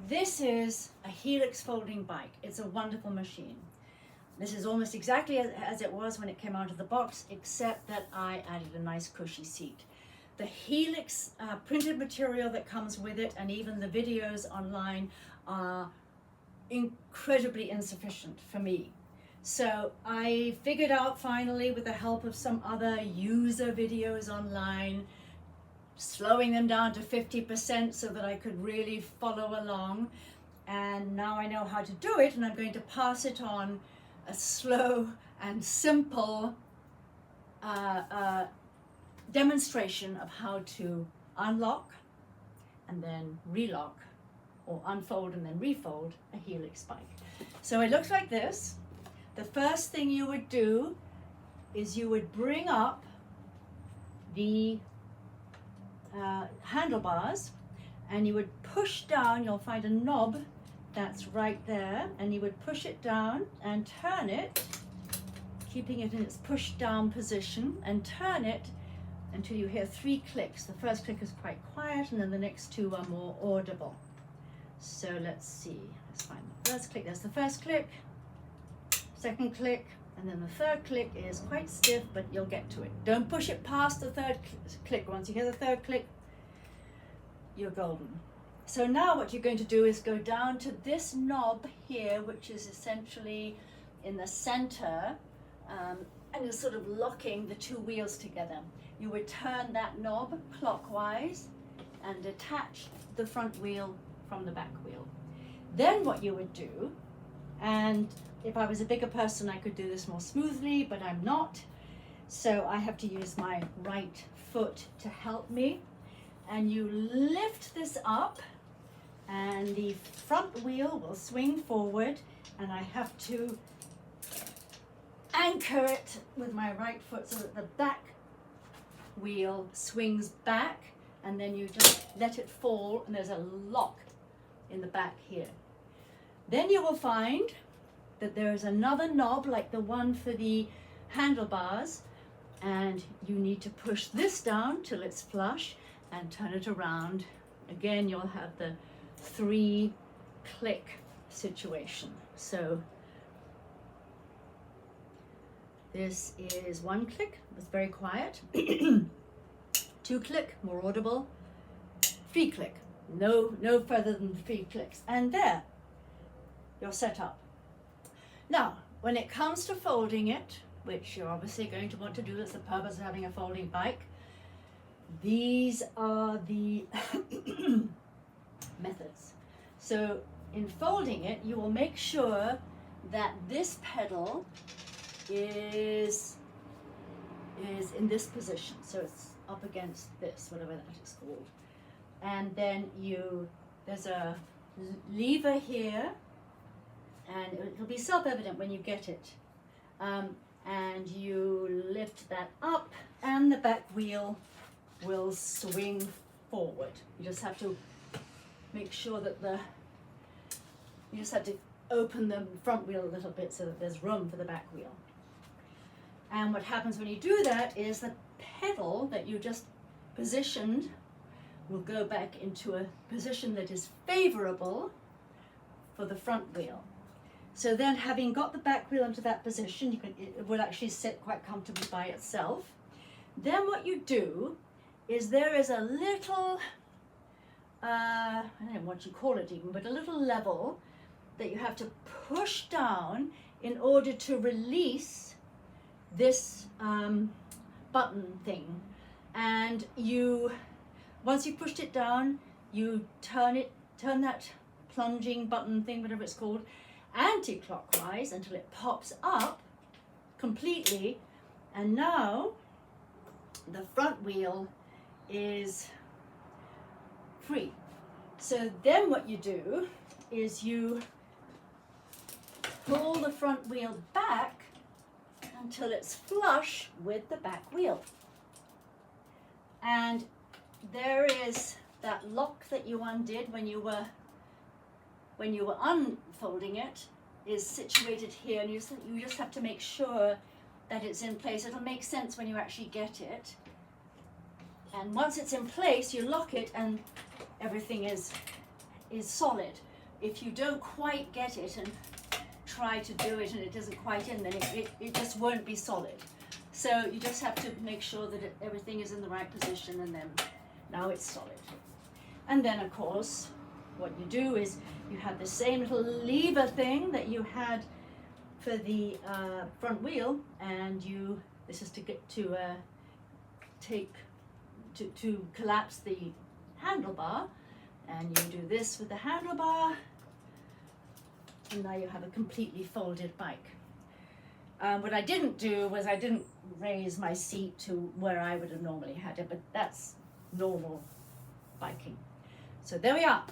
This is a Helix Folding Bike. It's a wonderful machine. This is almost exactly as it was when it came out of the box, except that I added a nice cushy seat. The Helix printed material that comes with it, and even the videos online, are incredibly insufficient for me. So I figured out finally, with the help of some other user videos online, slowing them down to 50% so that I could really follow along. And now I know how to do it, and I'm going to pass it on a slow and simple demonstration of how to unlock and then relock, or unfold and then refold a Helix bike. So it looks like this. The first thing you would do is you would bring up the handlebars, and you would push down. You'll find a knob that's right there, and you would push it down and turn it, keeping it in its push down position, and turn it until you hear 3 clicks. The first click is quite quiet, and then the next 2 are more audible. So let's see, let's find the first click. There's the first click, second click, and then the third click is quite stiff, but you'll get to it. Don't push it past the third click. Once you hear the third click, you're golden. So now what you're going to do is go down to this knob here, which is essentially in the center, and is sort of locking the 2 wheels together. You would turn that knob clockwise and detach the front wheel from the back wheel. Then what you would do, and if I was a bigger person, I could do this more smoothly, but I'm not. So I have to use my right foot to help me. And you lift this up, and the front wheel will swing forward, and I have to anchor it with my right foot so that the back wheel swings back, and then you just let it fall, and there's a lock in the back here. Then you will find that there is another knob like the one for the handlebars, and you need to push this down till it's flush and turn it around. Again, you'll have the 3 click situation. So this is 1 click, it's very quiet. 2 click, more audible. 3 click, no further than 3 clicks. And there, you're set up. Now, when it comes to folding it, which you're obviously going to want to do, that's the purpose of having a folding bike, these are the methods. So in folding it, you will make sure that this pedal is in this position. So it's up against this, whatever that is called. And then there's a lever here, and it'll be self-evident when you get it. And you lift that up, and the back wheel will swing forward. You just have to make sure that you just have to open the front wheel a little bit so that there's room for the back wheel. And what happens when you do that is the pedal that you just positioned will go back into a position that is favorable for the front wheel. So then, having got the back wheel into that position, it will actually sit quite comfortably by itself. Then what you do is there is a little, I don't know what you call it even, but a little level that you have to push down in order to release this button thing. And once you pushed it down, you turn that plunging button thing, whatever it's called, anti-clockwise until it pops up completely, and now the front wheel is free. So then what you do is you pull the front wheel back until it's flush with the back wheel. And there is that lock that you undid when you were unfolding it is situated here, and you just have to make sure that it's in place. It'll make sense when you actually get it. And once it's in place, you lock it, and everything is solid. if you don't quite get it and try to do it and it isn't quite in, then it just won't be solid. So you just have to make sure that everything is in the right position, and then now it's solid. And then of course, what you do is you have the same little lever thing that you had for the front wheel, and this is to get to to collapse the handlebar, and you do this with the handlebar, and now you have a completely folded bike. What I didn't do was I didn't raise my seat to where I would have normally had it, but that's normal biking. So there we are.